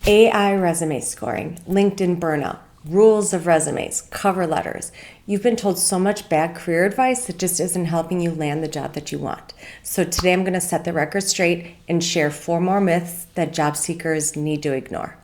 AI resume scoring, LinkedIn burnout, rules of resumes, cover letters. You've been told so much bad career advice that just isn't helping you land the job that you want. So today I'm going to set the record straight and share 4 more myths that job seekers need to ignore.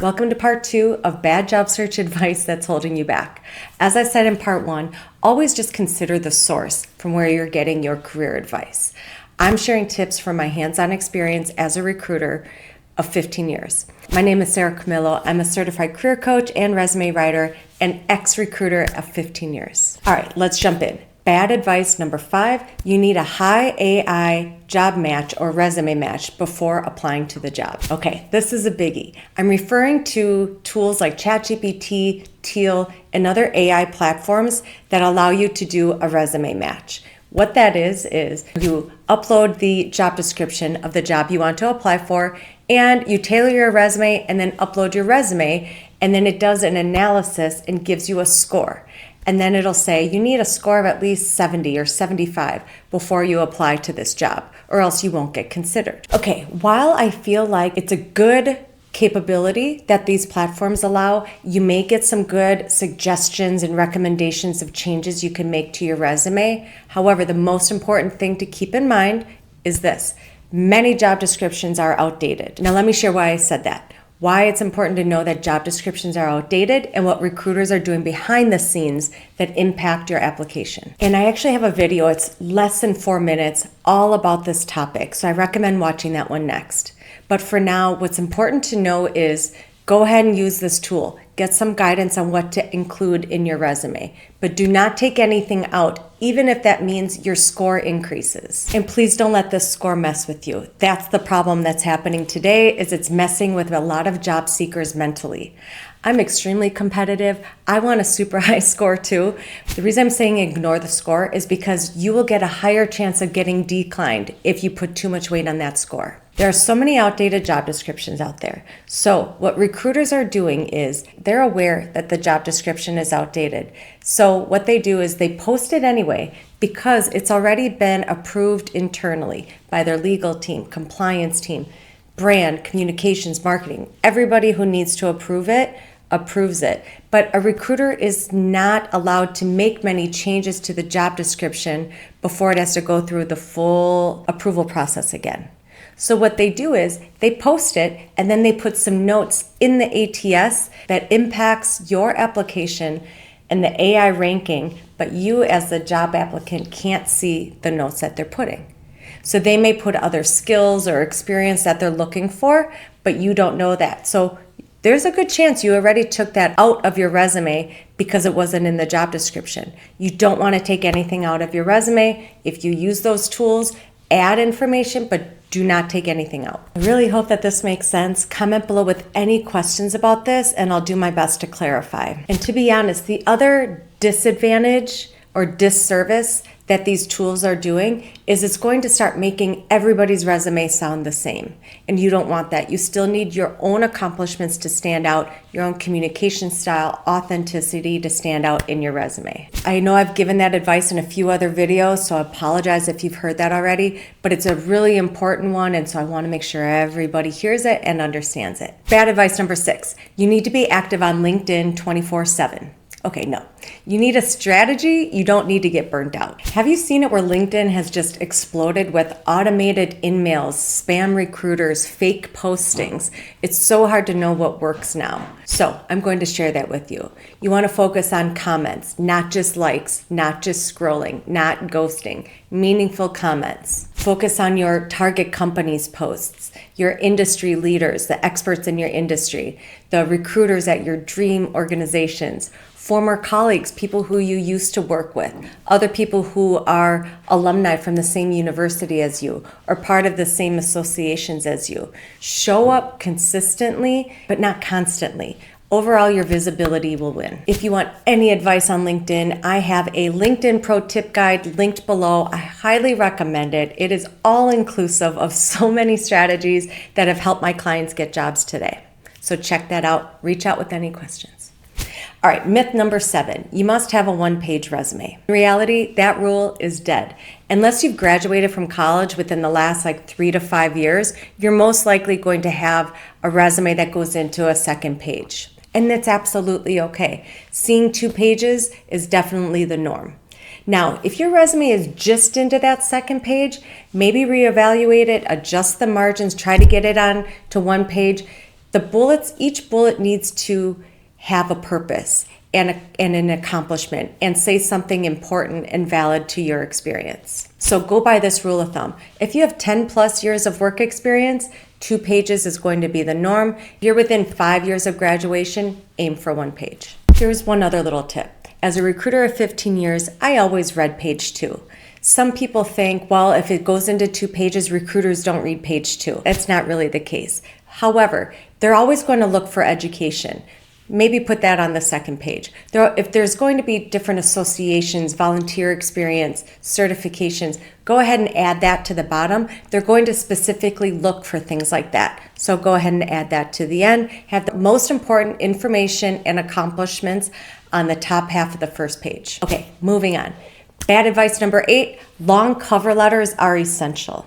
Welcome to part 2 of bad job search advice that's holding you back. As I said in part 1, always just consider the source from where you're getting your career advice. I'm sharing tips from my hands-on experience as a recruiter of 15 years. My name is Sara Camilo. I'm a certified career coach and resume writer and ex-recruiter of 15 years. All right, let's jump in. Bad advice number 5, you need a high AI job match or resume match before applying to the job. Okay, this is a biggie. I'm referring to tools like ChatGPT, Teal, and other AI platforms that allow you to do a resume match. What that is you upload the job description of the job you want to apply for, and you tailor your resume and then upload your resume, and then it does an analysis and gives you a score. And then it'll say you need a score of at least 70 or 75 before you apply to this job, or else you won't get considered. Okay, while I feel like it's a good capability that these platforms allow, you may get some good suggestions and recommendations of changes you can make to your resume. However, the most important thing to keep in mind is this: many job descriptions are outdated. Now let me share why I said that. Why it's important to know that job descriptions are outdated and what recruiters are doing behind the scenes that impact your application. And I actually have a video, it's less than 4 minutes, all about this topic. So I recommend watching that one next. But for now, what's important to know is go ahead and use this tool. Get some guidance on what to include in your resume. But do not take anything out, even if that means your score increases. And please don't let this score mess with you. That's the problem that's happening today, is it's messing with a lot of job seekers mentally. I'm extremely competitive. I want a super high score too. The reason I'm saying ignore the score is because you will get a higher chance of getting declined if you put too much weight on that score. There are so many outdated job descriptions out there. So what recruiters are doing is they're aware that the job description is outdated. So what they do is they post it anyway because it's already been approved internally by their legal team, compliance team, brand, communications, marketing. Everybody who needs to approve it approves it. But a recruiter is not allowed to make many changes to the job description before it has to go through the full approval process again. So what they do is they post it and then they put some notes in the ATS that impacts your application and the AI ranking, but you as the job applicant can't see the notes that they're putting. So they may put other skills or experience that they're looking for, but you don't know that. So there's a good chance you already took that out of your resume because it wasn't in the job description. You don't want to take anything out of your resume. If you use those tools, add information, but do not take anything out. I really hope that this makes sense. Comment below with any questions about this and I'll do my best to clarify. And to be honest, the other disadvantage or disservice that these tools are doing is it's going to start making everybody's resume sound the same. And you don't want that. You still need your own accomplishments to stand out, your own communication style, authenticity to stand out in your resume. I know I've given that advice in a few other videos, so I apologize if you've heard that already, but it's a really important one, and so I want to make sure everybody hears it and understands it. Bad advice number 6, you need to be active on LinkedIn 24/7. Okay, no. You need a strategy. You don't need to get burnt out. Have you seen it where LinkedIn has just exploded with automated in-mails, spam recruiters, fake postings? It's so hard to know what works now. So I'm going to share that with you. You want to focus on comments, not just likes, not just scrolling, not ghosting, meaningful comments. Focus on your target company's posts, your industry leaders, the experts in your industry, the recruiters at your dream organizations, former colleagues, people who you used to work with, other people who are alumni from the same university as you or part of the same associations as you. Show up consistently, but not constantly. Overall, your visibility will win. If you want any advice on LinkedIn, I have a LinkedIn Pro Tip Guide linked below. I highly recommend it. It is all inclusive of so many strategies that have helped my clients get jobs today. So check that out. Reach out with any questions. All right, myth number 7, you must have a one-page resume. In reality, that rule is dead. Unless you've graduated from college within the last 3 to 5 years, you're most likely going to have a resume that goes into a second page. And that's absolutely okay. Seeing 2 pages is definitely the norm. Now, if your resume is just into that second page, maybe reevaluate it, adjust the margins, try to get it on to 1 page. The bullets, each bullet needs to have a purpose and an accomplishment and say something important and valid to your experience. So go by this rule of thumb. If you have 10 plus years of work experience, 2 pages is going to be the norm. If you're within 5 years of graduation, aim for 1 page. Here's one other little tip. As a recruiter of 15 years, I always read page 2. Some people think, well, if it goes into 2 pages, recruiters don't read page 2. That's not really the case. However, they're always going to look for education. Maybe put that on the second page. If there's going to be different associations, volunteer experience, certifications, go ahead and add that to the bottom. They're going to specifically look for things like that. So go ahead and add that to the end. Have the most important information and accomplishments on the top half of the first page. Okay, moving on. Bad advice number 8, long cover letters are essential.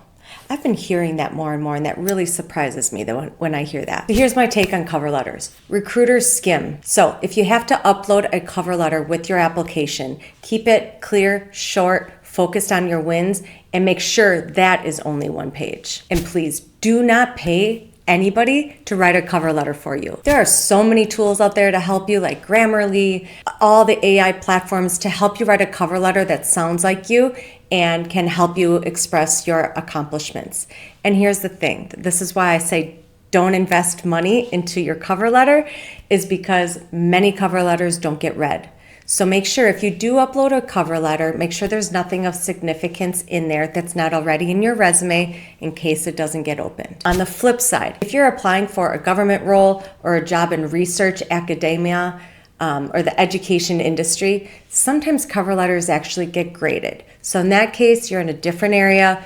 I've been hearing that more and more, and that really surprises me when I hear that. So here's my take on cover letters. Recruiters skim. So if you have to upload a cover letter with your application, keep it clear, short, focused on your wins, and make sure that is only 1 page. And please do not pay anybody to write a cover letter for you. There are so many tools out there to help you, like Grammarly, all the AI platforms to help you write a cover letter that sounds like you and can help you express your accomplishments. And here's the thing, this is why I say don't invest money into your cover letter, is because many cover letters don't get read. So make sure if you do upload a cover letter, make sure there's nothing of significance in there that's not already in your resume in case it doesn't get opened. On the flip side, if you're applying for a government role or a job in research, academia, or the education industry, sometimes cover letters actually get graded. So in that case, you're in a different area.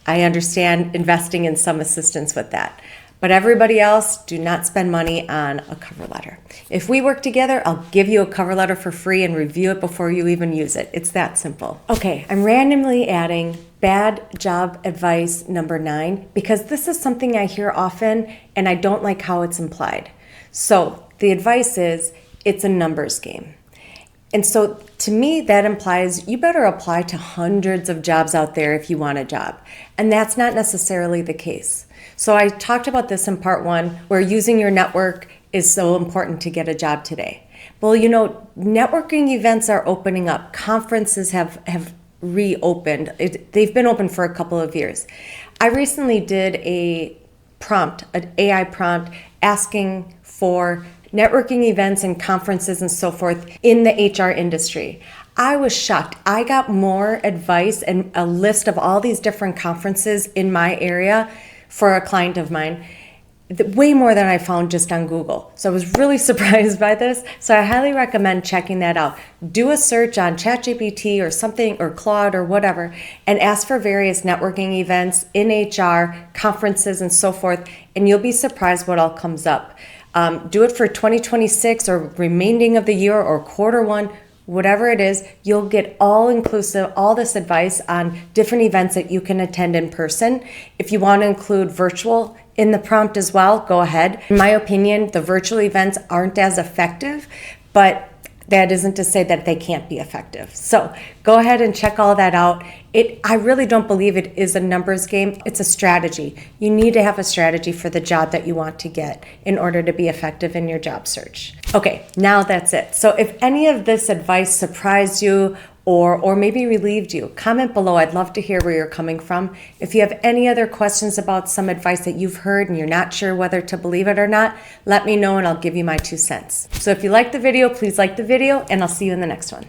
I understand investing in some assistance with that. But everybody else, do not spend money on a cover letter. If we work together, I'll give you a cover letter for free and review it before you even use it. It's that simple. Okay, I'm randomly adding bad job advice number 9 because this is something I hear often and I don't like how it's implied. So the advice is, it's a numbers game. And so to me, that implies you better apply to hundreds of jobs out there if you want a job. And that's not necessarily the case. So I talked about this in part 1, where using your network is so important to get a job today. Well, you know, networking events are opening up. Conferences have reopened. They've been open for a couple of years. I recently did an AI prompt asking for networking events and conferences and so forth in the HR industry. I was shocked. I got more advice and a list of all these different conferences in my area for a client of mine, way more than I found just on Google. So I was really surprised by this. So I highly recommend checking that out. Do a search on ChatGPT or something, or Claude or whatever, and ask for various networking events in HR, conferences and so forth, and you'll be surprised what all comes up. Do it for 2026 or remaining of the year or quarter 1, whatever it is. You'll get all inclusive, all this advice on different events that you can attend in person. If you want to include virtual in the prompt as well, go ahead. In my opinion, the virtual events aren't as effective, but that isn't to say that they can't be effective. So go ahead and check all that out. I really don't believe it is a numbers game. It's a strategy. You need to have a strategy for the job that you want to get in order to be effective in your job search. Okay, now that's it. So if any of this advice surprised you or maybe relieved you, comment below. I'd love to hear where you're coming from. If you have any other questions about some advice that you've heard and you're not sure whether to believe it or not, let me know and I'll give you my 2 cents. So if you like the video, please like the video, and I'll see you in the next one.